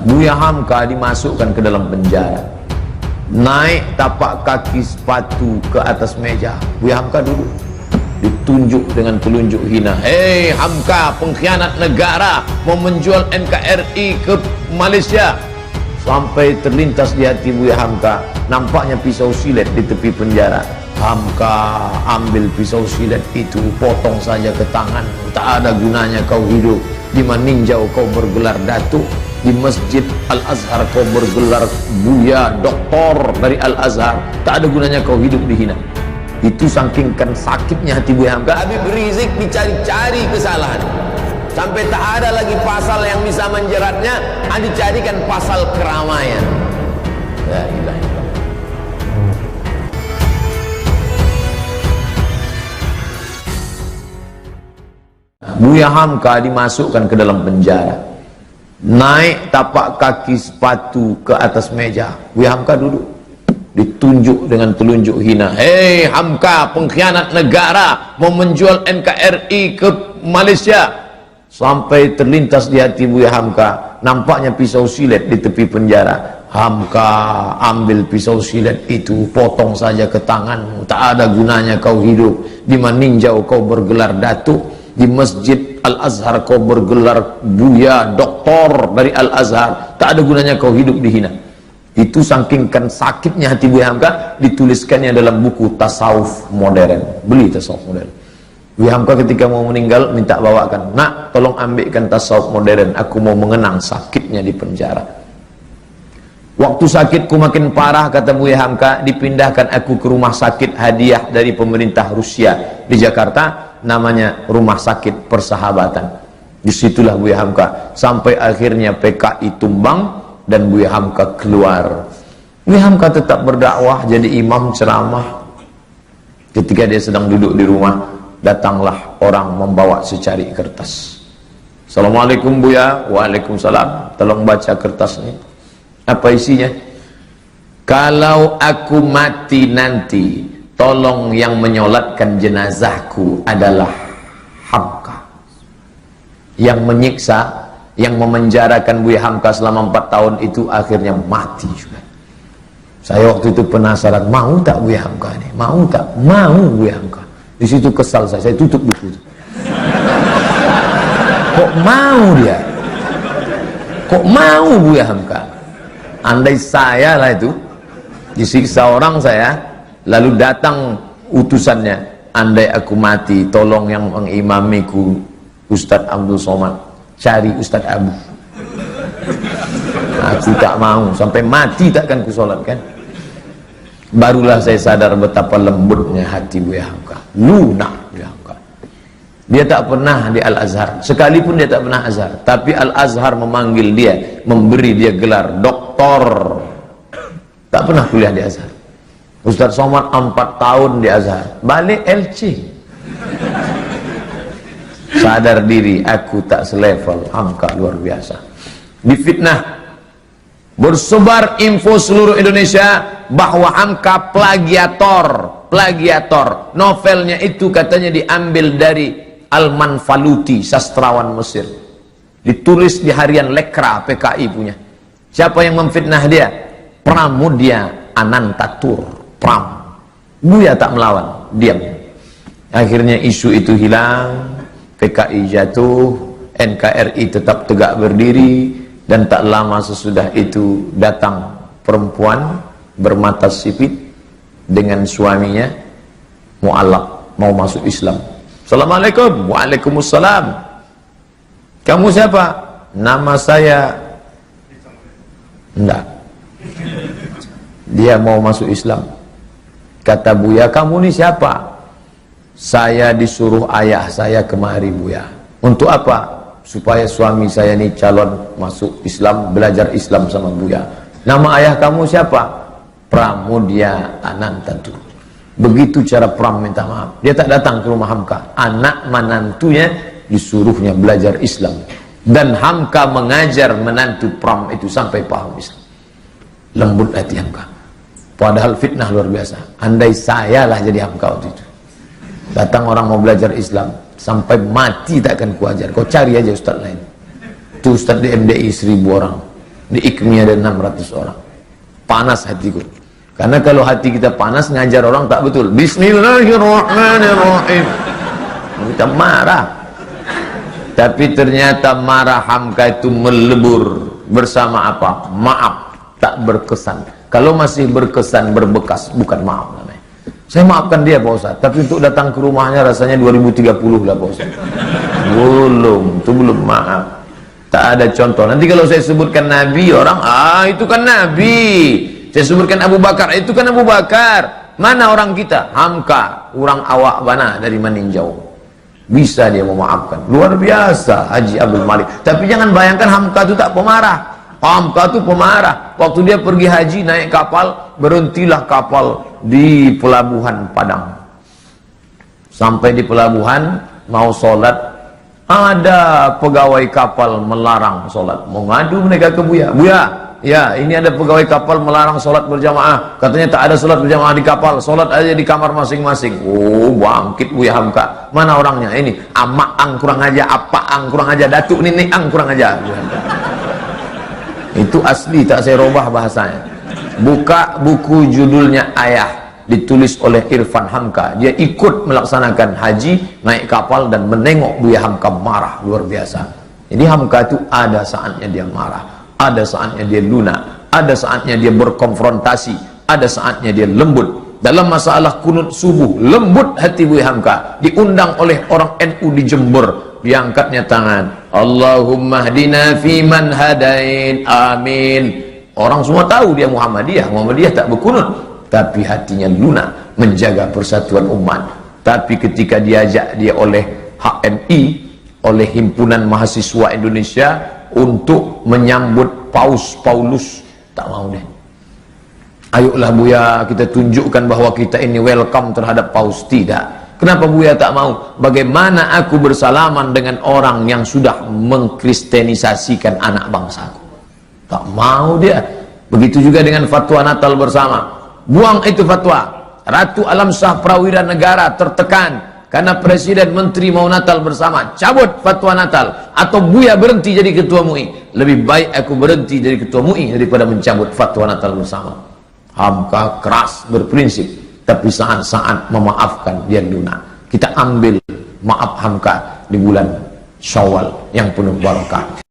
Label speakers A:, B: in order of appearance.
A: Buya Hamka dimasukkan ke dalam penjara. Naik tapak kaki sepatu ke atas meja. Buya Hamka duduk, ditunjuk dengan telunjuk hina. Hei Hamka, pengkhianat negara, mau menjual NKRI ke Malaysia. Sampai terlintas di hati Buya Hamka, nampaknya pisau silet di tepi penjara. Hamka ambil pisau silet itu, potong saja ke tangan. Tak ada gunanya kau hidup. Di Maninjau kau bergelar datuk, di Masjid Al-Azhar kau bergelar Buya Doktor dari Al-Azhar. Tak ada gunanya kau hidup dihina. Itu saking sakitnya hati Buya Hamka. Habib Rizik dicari-cari kesalahan, sampai tak ada lagi pasal yang bisa menjeratnya, dicarikan pasal keramaian. La ilaha illallah. Buya Hamka dimasukkan ke dalam penjara. Naik tapak kaki sepatu ke atas meja. Buya Hamka duduk, ditunjuk dengan telunjuk hina. Hei Hamka, pengkhianat negara, mau menjual NKRI ke Malaysia. Sampai terlintas di hati Buya Hamka, nampaknya pisau silet di tepi penjara. Hamka ambil pisau silet itu, potong saja ke tangan. Tak ada gunanya kau hidup. Di Maninjau kau bergelar datuk, di Masjid Al-Azhar kau bergelar Buya Doktor dari Al-Azhar. Tak ada gunanya kau hidup dihina. Itu saking sakitnya hati Buya Hamka, dituliskannya dalam buku Tasawuf Modern. Beli Tasawuf Modern. Buya Hamka ketika mau meninggal minta bawakan, nak tolong ambilkan Tasawuf Modern, aku mau mengenang sakitnya di penjara. Waktu sakitku makin parah, kata Buya Hamka, dipindahkan aku ke rumah sakit hadiah dari pemerintah Rusia di Jakarta, namanya Rumah Sakit Persahabatan. Disitulah Buya Hamka sampai akhirnya PKI tumbang dan Buya Hamka keluar. Buya Hamka tetap berdakwah, jadi imam ceramah. Ketika dia sedang duduk di rumah, datanglah orang membawa secari kertas. Assalamualaikum Buya. Waalaikumsalam. Tolong baca kertas ini. Apa isinya? Kalau aku mati nanti, tolong yang menyolatkan jenazahku adalah Hamka. Yang menyiksa, yang memenjarakan Buya Hamka selama 4 tahun itu akhirnya mati juga. Saya waktu itu penasaran, mau tak Buya Hamka ini? Mau tak? Mau Buya Hamka. Di situ kesal saya tutup buku itu. Kok mau dia? Kok mau Buya Hamka? Andai saya lah itu disiksa orang saya, lalu datang utusannya, andai aku mati, tolong yang mengimamiku Ustadz Abdul Somad, cari Ustadz Abu. Aku tak mau, sampai mati takkan ku solatkan. Barulah saya sadar betapa lembutnya hati Buya Hamka, lunak Buya Hamka. Dia tak pernah di Al-Azhar, sekalipun dia tak pernah Azhar, tapi Al-Azhar memanggil dia, memberi dia gelar doktor. Tak pernah kuliah di Azhar. Ustadz Somad 4 tahun di Azhar, balik LC. Sadar diri, aku tak selevel. Hamka luar biasa. Difitnah, bersebar info seluruh Indonesia bahwa Hamka plagiator. Novelnya itu katanya diambil dari Al-Manfaluti, sastrawan Mesir. Ditulis di harian Lekra PKI punya. Siapa yang memfitnah dia? Pramudia Anantatur, Pram. Buya tak melawan, diam. Akhirnya isu itu hilang, PKI jatuh, NKRI tetap tegak berdiri, dan tak lama sesudah itu datang perempuan bermata sipit dengan suaminya mu'alaq, mau masuk Islam. Assalamualaikum. Waalaikumsalam. Kamu siapa? Nama saya. Enggak. Dia mau masuk Islam. Kata Buya, kamu ini siapa? Saya disuruh ayah saya kemari Buya. Untuk apa? Supaya suami saya ini calon masuk Islam, belajar Islam sama Buya. Nama ayah kamu siapa? Pramudia Anantatur. Begitu cara Pram minta maaf. Dia tak datang ke rumah Hamka. Anak menantunya disuruhnya belajar Islam. Dan Hamka mengajar menantu Pram itu sampai paham Islam. Lembut hati Hamka. Padahal fitnah luar biasa. Andai saya lah jadi Hamka waktu itu. Datang orang mau belajar Islam, sampai mati takkan kuajar. Kau cari aja ustaz lain. Itu ustaz di MDI 1000 orang. Di IKMI ada 600 orang. Panas hatiku. Karena kalau hati kita panas, ngajar orang tak betul. Bismillahirrahmanirrahim. Kita marah. Tapi ternyata marah Hamka itu melebur bersama apa? Maaf, tak berkesan. Kalau masih berkesan, berbekas, bukan maaf namanya. Saya maafkan dia Pak Ustaz, tapi untuk datang ke rumahnya rasanya 2030 lah Pak Ustaz. Belum, itu belum maaf. Tak ada contoh. Nanti kalau saya sebutkan Nabi, orang, itu kan Nabi. Saya sebutkan Abu Bakar, itu kan Abu Bakar. Mana orang kita? Hamka, orang awak mana dari meninjau. Bisa dia memaafkan. Luar biasa Haji Abdul Malik. Tapi jangan bayangkan Hamka itu tak pemarah. Hamka itu pemarah. Waktu dia pergi haji naik kapal, berhentilah kapal di pelabuhan Padang. Sampai di pelabuhan mau sholat, ada pegawai kapal melarang sholat. Mau ngadu mereka ke Buya. Buya, ya ini ada pegawai kapal melarang sholat berjamaah. Katanya tak ada sholat berjamaah di kapal, sholat aja di kamar masing-masing. Oh bangkit Buya Hamka. Mana orangnya? Ini amak ang kurang aja, apa ang kurang aja, datuk nenek ang kurang aja. Itu asli, tak saya robah bahasanya. Buka buku judulnya Ayah, ditulis oleh Irfan Hamka. Dia ikut melaksanakan haji, naik kapal dan menengok Buya Hamka marah luar biasa. Jadi Hamka itu ada saatnya dia marah, ada saatnya dia lunak, ada saatnya dia berkonfrontasi, ada saatnya dia lembut. Dalam masalah kunut subuh, lembut hati Buya Hamka. Diundang oleh orang NU di Jember, diangkatnya tangan, Allahumma hdina fiman hadain, amin. Orang semua tahu dia Muhammadiyah tak berkunut, tapi hatinya lunak menjaga persatuan umat. Tapi ketika diajak dia oleh HMI, oleh Himpunan Mahasiswa Indonesia untuk menyambut Paus Paulus, tak mau deh. Ayolah Buya, kita tunjukkan bahwa kita ini welcome terhadap Paus. Tidak. Kenapa Buya tak mau? Bagaimana aku bersalaman dengan orang yang sudah mengkristenisasikan anak bangsaku? Tak mau dia. Begitu juga dengan fatwa Natal bersama. Buang itu fatwa. Ratu Alam Shah Prawira Negara tertekan karena presiden menteri mau Natal bersama. Cabut fatwa Natal. Atau Buya berhenti jadi ketua MUI. Lebih baik aku berhenti jadi ketua MUI daripada mencabut fatwa Natal bersama. Hamka keras berprinsip, tapi saat-saat memaafkan dia lunak. Kita ambil maaf Hamka di bulan Syawal yang penuh barakah.